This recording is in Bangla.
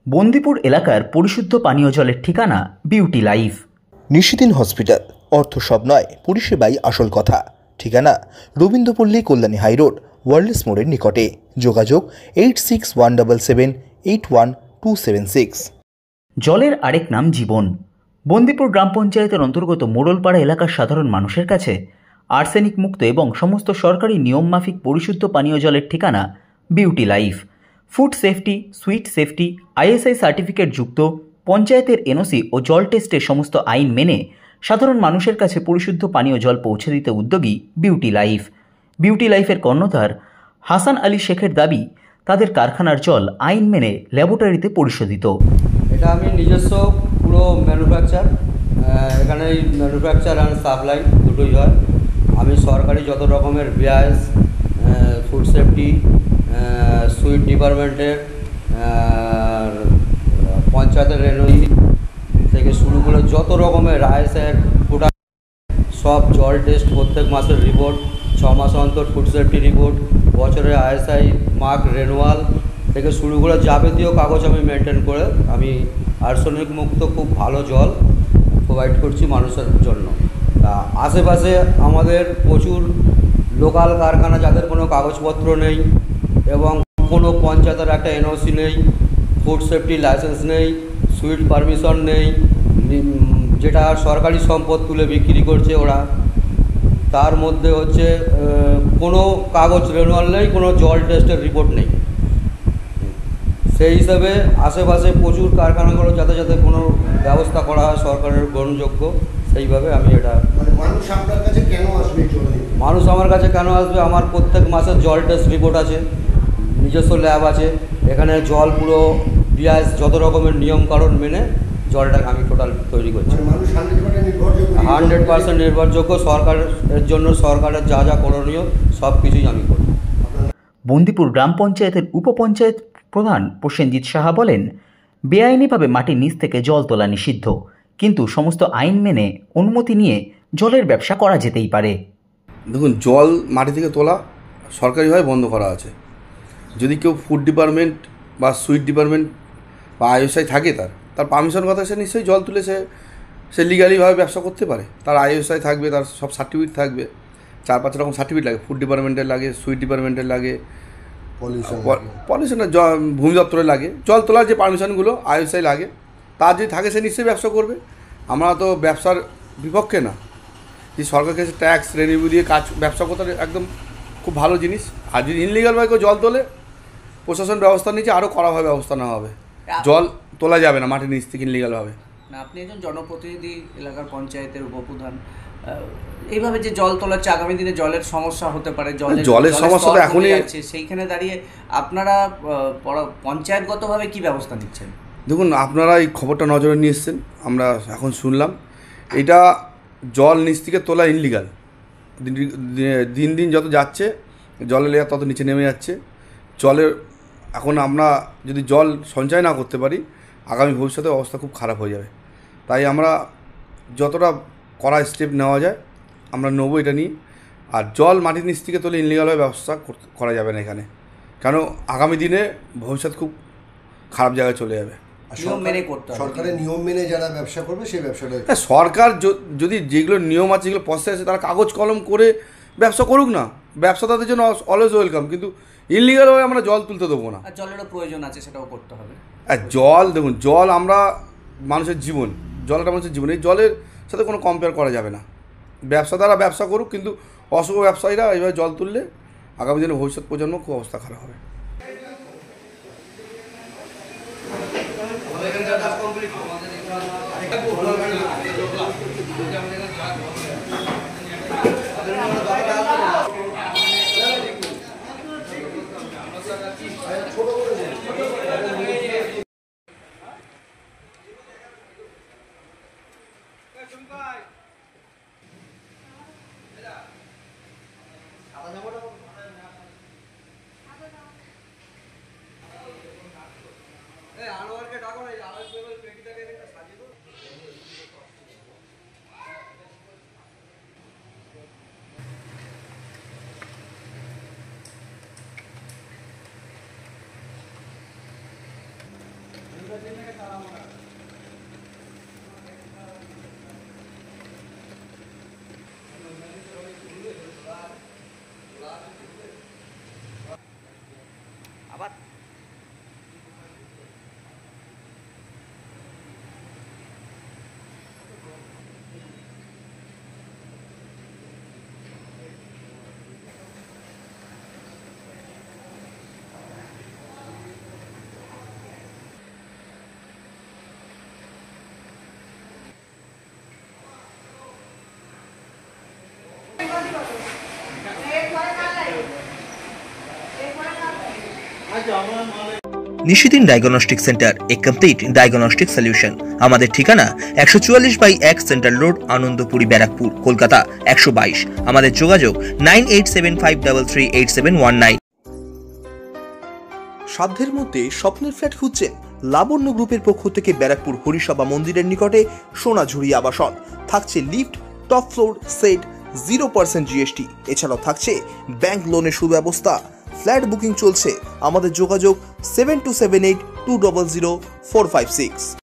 বন্দিপুর এলাকার পরিশুদ্ধ পানীয় জলের ঠিকানা বিউটি লাইফ। নিশিদিন হসপিটাল, অর্থ সব নয়, পরিষেবাই আসল কথা। ঠিকানা রবীন্দ্রপল্লী, কল্যাণী হাইরোড, ওয়ার্ল্ডস মোড়ের নিকটে। যোগাযোগ 8617781276। জলের আরেক নাম জীবন। বন্দিপুর গ্রাম পঞ্চায়েতের অন্তর্গত মোড়লপাড়া এলাকার সাধারণ মানুষের কাছে আর্সেনিক মুক্ত এবং সমস্ত সরকারি নিয়ম মাফিক পরিশুদ্ধ পানীয় জলের ঠিকানা beauty life. Food safety, sweet safety, ISI certificate যুক্ত, পঞ্চায়েতের এনওসি ও জল টেস্টের সমস্ত আইন মেনে সাধারণ মানুষের কাছে পরিশুদ্ধ পানীয় জল পৌঁছে দিতে উদ্যোগী বিউটি লাইফ। বিউটি লাইফের কর্ণধার হাসান আলী শেখের দাবি, তাদের কারখানার জল আইন মেনে ল্যাবরেটরিতে পরিশোধিত। এটা আমি নিজস্ব পুরো ম্যানুফ্যাকচার, এখানে ম্যানুফ্যাকচার অ্যান্ড সাপ্লাই দুটোই হয়। আমি সরকারি যত রকমের বিআইএস, ফুড সেফটি, সুইট ডিপার্টমেন্টের, পঞ্চায়েতের এনওসি থেকে শুরু করে যত রকমের ISI প্রোডাক্ট, সব জল টেস্ট, প্রত্যেক মাসের রিপোর্ট, 6 মাস অন্তর ফুড সেফটি রিপোর্ট, বছরের ISI মার্ক রেনুয়াল থেকে শুরু করে যাবতীয় কাগজ আমি মেনটেন করে আমি আর্সেনিক মুক্ত খুব ভালো জল প্রোভাইড করছি মানুষের জন্য। আশেপাশে আমাদের প্রচুর লোকাল কারখানা যাদের কোনো কাগজপত্র নেই এবং কোনো পঞ্চায়েতের একটা এনওসি নেই, ফুড সেফটি লাইসেন্স নেই, সুইট পারমিশন নেই, যেটা সরকারি সম্পদ তুলে বিক্রি করছে ওরা, তার মধ্যে হচ্ছে কোনো কাগজ রেনুয়াল নেই, কোনো জল টেস্টের রিপোর্ট নেই। সেই হিসাবে আশেপাশে প্রচুর কারখানাগুলো যাতে যাতে কোনো ব্যবস্থা করা হয় সরকারের গ্রহণযোগ্য, সেইভাবে আমি এটা। মানুষ আপনার কাছে কেন আসবে? মানুষ আমার কাছে কেন আসবে? আমার প্রত্যেক মাসের জল টেস্ট রিপোর্ট আছে, নিজস্ব ল্যাব আছে, এখানে জল পুরো বিআইএস যত রকমের নিয়মকানুন মেনে জলটাকে আমি টোটাল তৈরি করছি। 100% নির্ভরযোগ্য। সরকারের জন্য সরকারের যা যা করণীয় সব কিছুই আমি করি। বন্দিপুর গ্রাম পঞ্চায়েতের উপপঞ্চায়েত প্রধান প্রসেনজিৎ সাহা বলেন, বেআইনিভাবে মাটির নিচ থেকে জল তোলা নিষিদ্ধ, কিন্তু সমস্ত আইন মেনে অনুমতি নিয়ে জলের ব্যবসা করা যেতেই পারে। দেখুন, জল মাটি থেকে তোলা সরকারিভাবে বন্ধ করা আছে। যদি কেউ ফুড ডিপার্টমেন্ট বা সুইট ডিপার্টমেন্ট বা ISI থাকে, তার পারমিশন কথা, সে নিশ্চয়ই জল তুলে সে লিগালিভাবে ব্যবসা করতে পারে। তার ISI থাকবে, তার সব সার্টিফিকেট থাকবে, 4-5 রকম সার্টিফিকেট লাগে। ফুড ডিপার্টমেন্টের লাগে, সুইট ডিপার্টমেন্টের লাগে, পলিউশনের ভূমি দপ্তরের লাগে। জল তোলার যে পারমিশনগুলো ISI লাগে, তার যদি থাকে সে নিশ্চয়ই ব্যবসা করবে। আমরা তো ব্যবসার বিপক্ষে না, যে সরকার কাছে ট্যাক্স রেভিনিউ দিয়ে ব্যবসা করতে একদম খুব ভালো জিনিস। আর যদি ইনলিগালভাবে কেউ জল তোলে, প্রশাসন ব্যবস্থা নিচ্ছে, আরও কড়াভাবে ব্যবস্থা নেওয়া হবে। জল তোলা যাবে না মাটির নিচ থেকে ইনলিগালভাবে। না, আপনি একজন জনপ্রতিনিধি, এলাকার পঞ্চায়েতের উপপ্রধান, এইভাবে যে জল তোলাচ্ছে, আগামী দিনে জলের সমস্যা হতে পারে, জলের সমস্যা তো এখনই আছে, সেইখানে দাঁড়িয়ে আপনারা পঞ্চায়েতগতভাবে কি ব্যবস্থা নিচ্ছেন? দেখুন, আপনারা এই খবরটা নজরে নিয়ে এসছেন, আমরা এখন শুনলাম। এটা জল নিচ থেকে তোলা ইনলিগাল। দিন দিন যত যাচ্ছে জলের লেয়ার তত নিচে নেমে যাচ্ছে। জলের এখন আমরা যদি জল সঞ্চয় না করতে পারি, আগামী ভবিষ্যতে অবস্থা খুব খারাপ হয়ে যাবে। তাই আমরা যতটা কড়া স্টেপ নেওয়া যায় আমরা নেবো এটা নিয়ে। আর জল মাটির নিচ থেকে তোলে ইনলিগালভাবে ব্যবস্থা করা যাবে না এখানে, কেন আগামী দিনে ভবিষ্যৎ খুব খারাপ জায়গায় চলে যাবে। সরকারের নিয়ম মেনে যারা ব্যবসা করবে সেই ব্যবসাটা, হ্যাঁ, সরকার যদি যেগুলো নিয়ম আছে, যেগুলো প্রসেস আছে, তারা কাগজ কলম করে ব্যবসা করুক না, ব্যবসা তাদের জন্য অলওয়েজ ওয়েলকাম। কিন্তু ইনলিগালভাবে আমরা জল তুলতে দেবো না। জলেরও প্রয়োজন আছে, সেটাও করতে হবে। জল, দেখুন, জল আমরা মানুষের জীবন, জল একটা মানুষের জীবন, এই জলের সাথে কোনো কম্পেয়ার করা যাবে না। ব্যবসাদাররা ব্যবসা করুক, কিন্তু অশুভ ব্যবসায়ীরা এইভাবে জল তুললে আগামী দিনে ভবিষ্যৎ প্রজন্ম খুব অবস্থা খারাপ হবে। নিশিদিন ডায়াগনস্টিক সেন্টার, এ কমপ্লিট ডায়াগনস্টিক সলিউশন। আমাদের ঠিকানা 144/1 সেন্ট্রাল রোড, আনন্দপুরি, ব্যারাকপুর, কলকাতা 122। আমাদের যোগাযোগ 9875338719। সাধ্যের মধ্যে স্বপ্নের ফ্ল্যাট খুঁজছেন? লাবণ্য গ্রুপের পক্ষ থেকে ব্যারাকপুর হরিসভা মন্দিরের নিকটে সোনাঝুরি আবাসন। থাকছে lift, top floor, set, 0% GST। এছাড়াও থাকছে ব্যাংক লোনের সুব্যবস্থা। ফ্ল্যাট বুকিং চলছে। আমাদের যোগাযোগ 7278200456।